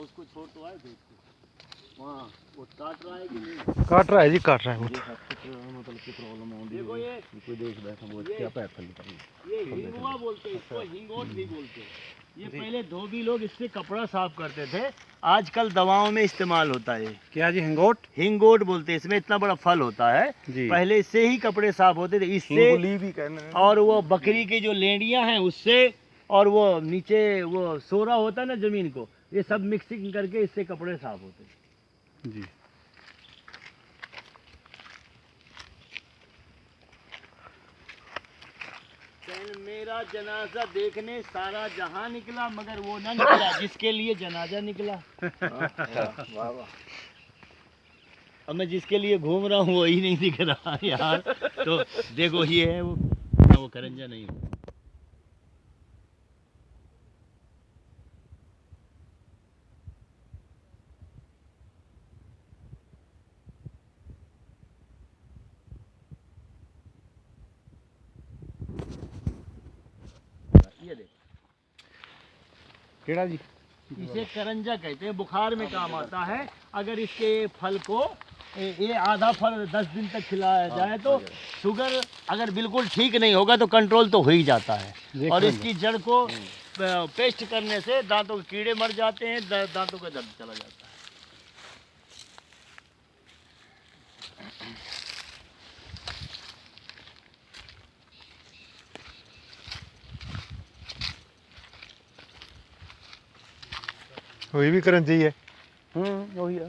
उसको छोड़ तो आए थे वहाँ, वो काट रहा है कि नहीं? काट रहा है जी, काट रहा है वो। मतलब की प्रॉब्लम होगी। देखो ये कोई देख बैठा वो क्या पैर फल ये हिंगुआ बोलते हैं इसको, हिंगोट भी बोलते हैं। ये पहले धोबी लोग इससे कपड़ा साफ करते थे, आजकल दवाओं में इस्तेमाल होता है। क्या जी? हिंगोट? हिंगोट बोलते हैं, इसमें इतना बड़ा फल होता है जी। पहले इससे ही कपड़े साफ होते थे, इससे भी कहना। और वो बकरी की जो लेंडियां हैं उससे, और वो नीचे वो सोरा होता है ना जमीन को, ये सब मिक्सिंग करके इससे कपड़े साफ होते हैं जी। मेरा जनाजा देखने सारा जहां निकला, मगर वो ना निकला जिसके लिए जनाजा निकला। वाह वाह। अब मैं जिसके लिए घूम रहा हूँ वही नहीं दिख रहा यार। तो देखो ये है वो करंजा नहीं। ये देख केड़ा जी? इसे करंजा कहते हैं, बुखार में काम आता है। अगर इसके फल को ये आधा फल 10 दिन तक खिलाया जाए तो शुगर अगर बिल्कुल ठीक नहीं होगा तो कंट्रोल तो हो ही जाता है। और इसकी जड़ को पेस्ट करने से दांतों के कीड़े मर जाते हैं, दांतों का दर्द चला जाता है। वही भी करंजी है। वही है।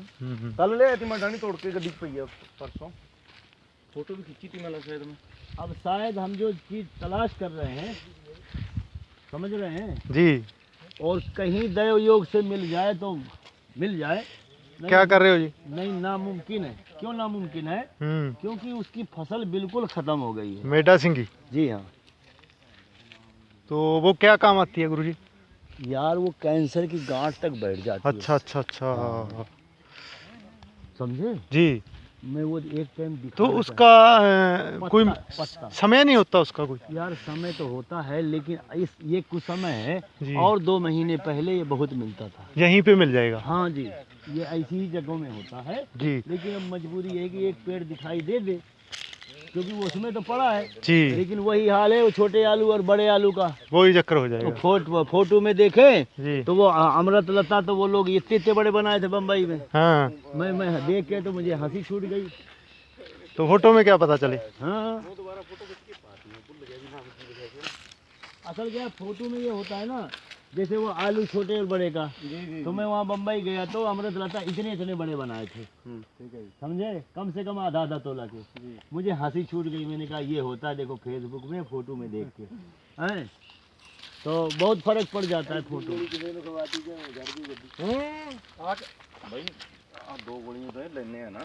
कल ले आती मैं डानी तोड़ के गड्डी पे है परसों, फोटो भी खींची थी मैंने शायद में। अब शायद हम जो चीज तलाश कर रहे हैं, समझ रहे हैं जी, और कहीं दैव योग से मिल जाए तो मिल जाए। क्या कर रहे हो जी? नहीं, नामुमकिन है। क्यों नामुमकिन है? क्योंकि उसकी फसल बिल्कुल खत्म हो गई है। मेढा सिंगी? जी हाँ। तो वो क्या काम आती है गुरुजी? यार वो कैंसर की गांठ तक बैठ जाती है। अच्छा अच्छा अच्छा। हाँ। समझे जी। मैं वो एक टाइम तो उसका कोई समय नहीं होता उसका कोई? यार समय तो होता है, लेकिन ये कुछ समय है, और 2 महीने पहले ये बहुत मिलता था। यहीं पे मिल जाएगा? हाँ जी, ये ऐसी ही जगहों में होता है जी। लेकिन अब मजबूरी है कि एक पेड़ दिखाई दे दे, क्योंकि वो उसमें तो पड़ा है जी। लेकिन वही हाल है वो छोटे आलू और बड़े आलू का, वही चक्कर हो जाएगा। तो फोटो में देखे तो वो अमृत लता तो वो लोग इतने बड़े बनाए थे बम्बई में। हाँ। मैं देख के तो मुझे हंसी छूट गई। तो फोटो में क्या पता चले? हाँ। असल क्या फोटो में ये होता है ना, जैसे वो आलू छोटे और बड़े का जी, तो मैं वहाँ बम्बई गया तो अमृत लता इतने बड़े बनाए थे, ठीक है, समझे, कम से कम आधा तोला के। मुझे हंसी छूट गई, मैंने कहा ये होता है देखो फेसबुक में फोटो में देख के हैं, तो बहुत फर्क पड़ जाता है फोटो। भाई 2 गोलियां लेने हैं ना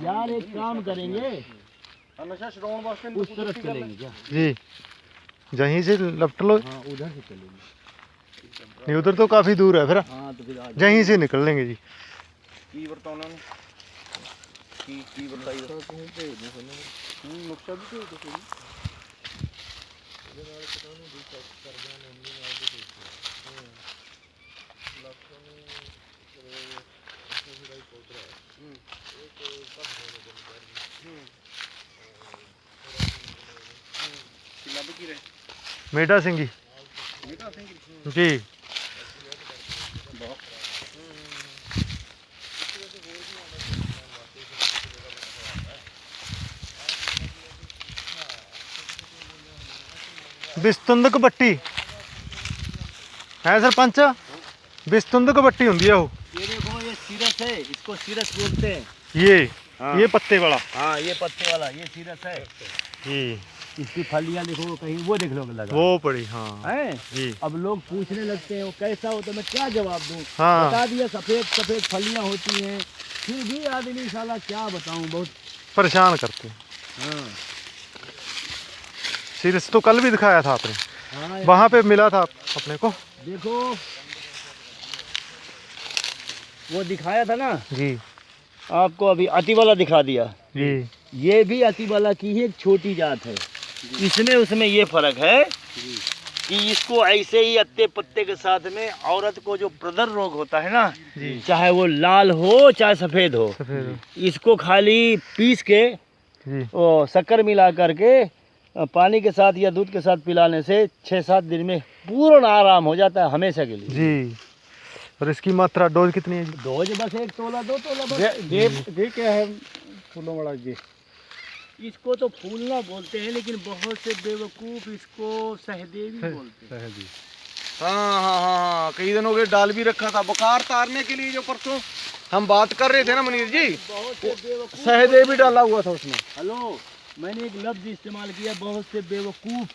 यार, एक काम करेंगे उस तरफ चलेंगे क्या जी? यहीं से लपट लो। हाँ उधर से चलेंगे। नहीं उधर तो काफी दूर है, फिर हाँ तो फिर यहीं से निकल लेंगे जी। की बताओ की बताइए नुक्सा भी तो मेढा सिंगी जी। बिस्तुंदक पट्टी है सरपंच, बिस्तुंदक पट्टी होंगी है वो। ये देखो ये सीरस है, इसको सीरस बोलते हैं। ये हाँ। ये पत्ते वाला? हाँ ये पत्ते वाला, ये सीरस है जी। इसकी फलियां देखो कहीं वो देख लो लगा वो पड़ी। हाँ है जी। अब लोग पूछने लगते हैं वो कैसा होता है, मैं क्या जवाब दूं। हाँ। बता दिया सफेद फलियां होती हैं, फिर भी आदमी साला क्या बताऊं, बहुत परेशान करते हैं। हाँ। सीरस तो कल भी दिखाया था आपने। हाँ वहाँ पे मिला था अपने को। देखो वो दिखाया था ना जी, आपको अभी अतिवाला दिखा दिया जी। ये भी अतिवाला की ही एक छोटी जात है, इसमें उसमें ये फर्क है कि इसको ऐसे ही अत्ते पत्ते के साथ में औरत को जो प्रदर रोग होता है ना, चाहे वो लाल हो चाहे सफ़ेद हो, इसको खाली पीस के वो शक्कर मिला करके पानी के साथ या दूध के साथ पिलाने से 6-7 दिन में पूर्ण आराम हो जाता है हमेशा के लिए जी। और इसकी मात्रा डोज कितनी है जी? डोज बस 1 तोला 2 तोला बस। ये क्या है फूलों वाला जी? इसको तो फूलना बोलते हैं, लेकिन बहुत से बेवकूफ़ इसको सहदेवी बोलते हैं। हाँ हाँ हाँ, कई दिनों के डाल भी रखा था बुखार तारने के लिए, जो परसों हम बात कर रहे थे ना मुनीर जी, बहुत से बेवकूफ़ सहदेवी डाला हुआ था उसमें। हेलो, मैंने एक लफ्ज़ इस्तेमाल किया, बहुत से बेवकूफ़।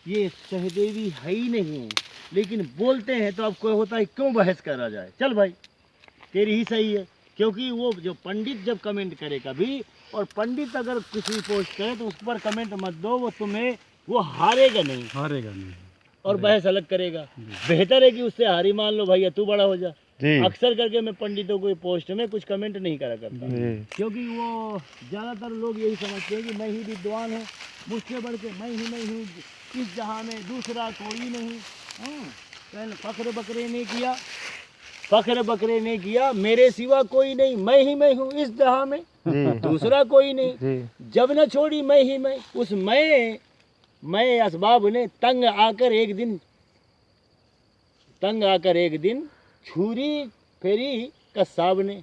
ये सहदेवी है ही नहीं, लेकिन बोलते हैं तो आपको होता है क्यों बहस करा जाए। चल भाई, तेरी ही सही है, क्योंकि वो जो पंडित जब कमेंट करे कभी, और पंडित अगर किसी पोस्ट करे तो उस पर कमेंट मत दो, वो तुम्हें वो हारेगा नहीं और बहस अलग करेगा। बेहतर है कि उससे हारी मान लो भैया, तू बड़ा हो जा। अक्सर करके मैं पंडितों को पोस्ट में कुछ कमेंट नहीं करा करता, क्योंकि वो ज़्यादातर लोग यही समझते हैं कि मैं ही विद्वान हूँ, मुझसे बढ़ के मैं हूँ, इस जहाँ में दूसरा कोई नहीं। पहले फख्र बकरे ने किया, मेरे सिवा कोई नहीं, मैं हूँ इस जहाँ में, दूसरा कोई नहीं। जब न छोड़ी मैं ही मैं, उस मैं असबाब ने तंग आकर एक दिन छुरी फेरी कसाब ने,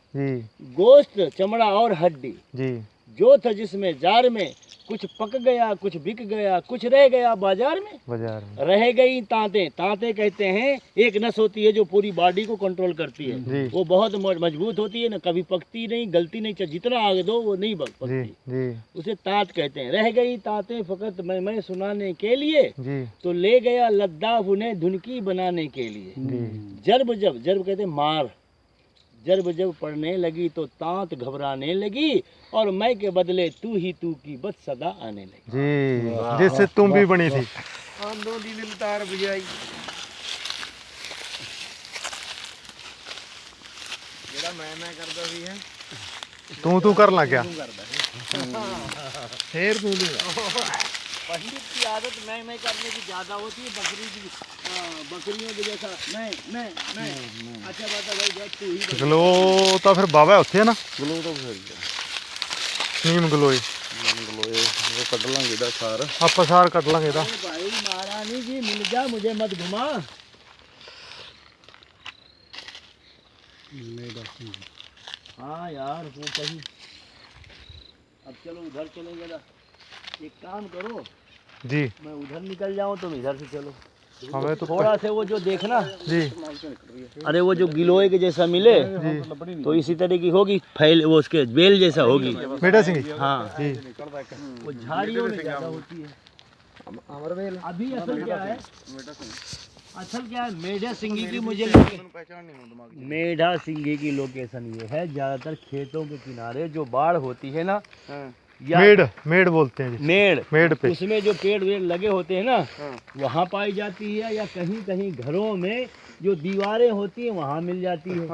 गोश्त चमड़ा और हड्डी जो था जिसमें जार में, कुछ पक गया कुछ बिक गया, कुछ रह गया बाजार में। रह गई तांते कहते हैं एक नस होती है जो पूरी बॉडी को कंट्रोल करती है, वो बहुत मजबूत होती है ना, कभी पकती नहीं, गलती नहीं, चाहे जितना आगे दो वो नहीं पकती, उसे तांत कहते हैं। रह गई तांतें फकत मैं सुनाने के लिए, तो ले गया लद्दाफ उन्हें धुनकी बनाने के लिए। जर्ब कहते हैं मार, जब पड़ने लगी तो तांत घबराने लगी, और मैं के बदले तू ही तू की बद सदा आने लगी। जी, जिससे तुम भी बनी थी। दो दिन तार बुझाई जेड़ा मैं करदा भी है, तू कर ला क्या? फिर तू दूंगा। पंडित की आदत मैं करने की ज्यादा होती है, बकरियों के जैसा मैं। अच्छा बात है भाई, तू ही गलो तो फिर बाबा उत्थे है ना, गलो तो फिर नीम गलोए वो कट लांगे दा सार, आप सार कट लांगे दा। भाई महारानी जी मिल जा, मुझे मत घुमा। हाँ यार, वो कहीं अब चलो उधर चलेंगे ना, एक काम करो जी, मैं उधर निकल जाऊं, तुम इधर से चलो। हमें तो थोड़ा से वो जो देखना जी, अरे वो जो गिलोय के जैसा मिले तो इसी तरह की होगी, फैल वो उसके बेल जैसा होगी। मेढा सिंह हाँ जी, वो झाड़ियों में ज्यादा होती है। अभी असल क्या है, मेढा सिंगी की मेढा सिंगी की लोकेशन ये है, ज्यादातर खेतों के किनारे जो बाढ़ होती है ना, मेड़ बोलते हैं जी, मेड़ पे उसमें जो पेड़ वेड़ लगे होते हैं ना, वहाँ पाई जाती है, या कहीं कहीं घरों में जो दीवारें होती हैं वहाँ मिल जाती है,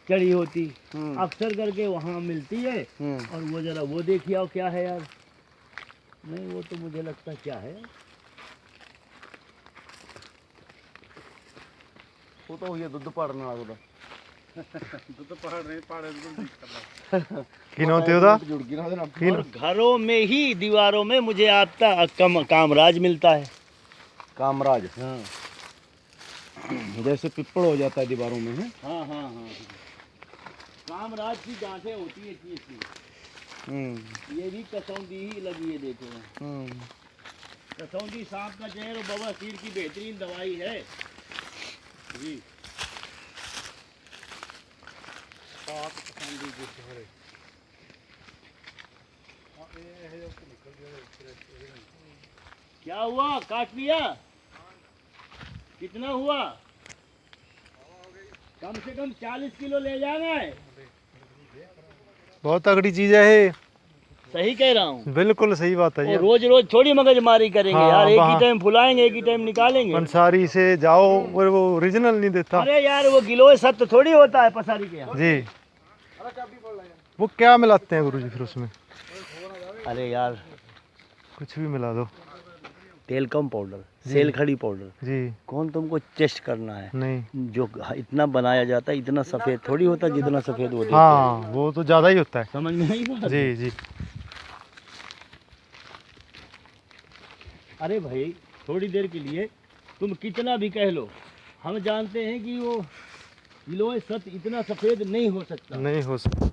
चढ़ी होती, अक्सर करके वहाँ मिलती है। और वो जरा वो देखिए आओ क्या है यार, नहीं वो तो मुझे लगता क्या है, वो तो ये दूध पाड़ने वाला था। दूध पहाड़ नहीं पाड़े और घरों में ही दीवारों में मुझे आता कामराज मिलता है। कामराज, हाँ जैसे पिप्पड़ हो जाता है दीवारों में है। हाँ। कामराज की गांठें होती है ऐसी। ये भी कसौंदी ही लगी है, देखो कसौंदी सांप का जहर और बवासीर की बेहतरीन दवाई है जी। क्या हुआ, काट लिया? कितना हुआ? कम से कम 40 किलो ले जाना है। बहुत तगड़ी चीज है ये। सही कह रहा हूँ, बिल्कुल सही बात है। रोज रोज थोड़ी मगजमारी करेंगे यार, एक ही टाइम फुलाएंगे एक ही टाइम निकालेंगे। पंसारी से जाओ और वो ओरिजिनल नहीं देता। अरे यार वो गिलोय सत्य थोड़ी होता है पसारी के यहाँ जी। वो क्या मिलाते हैं गुरुजी फिर उसमें? अरे यार कुछ भी मिला दो, तेल कम पाउडर सेल खड़ी पाउडर, जी कौन तुमको टेस्ट करना है? नहीं, जो इतना बनाया जाता है इतना सफेद थोड़ी होता जितना सफेद वो देते हाँ वो तो ज़्यादा ही होता है। हैं। समझ में आई बात? जी जी। अरे भाई थोड़ी देर के लिए तुम कितना भी कह लो, हम जानते हैं कि वो गिलोय सत्य इतना सफेद नहीं हो सकता। नहीं हो सकता।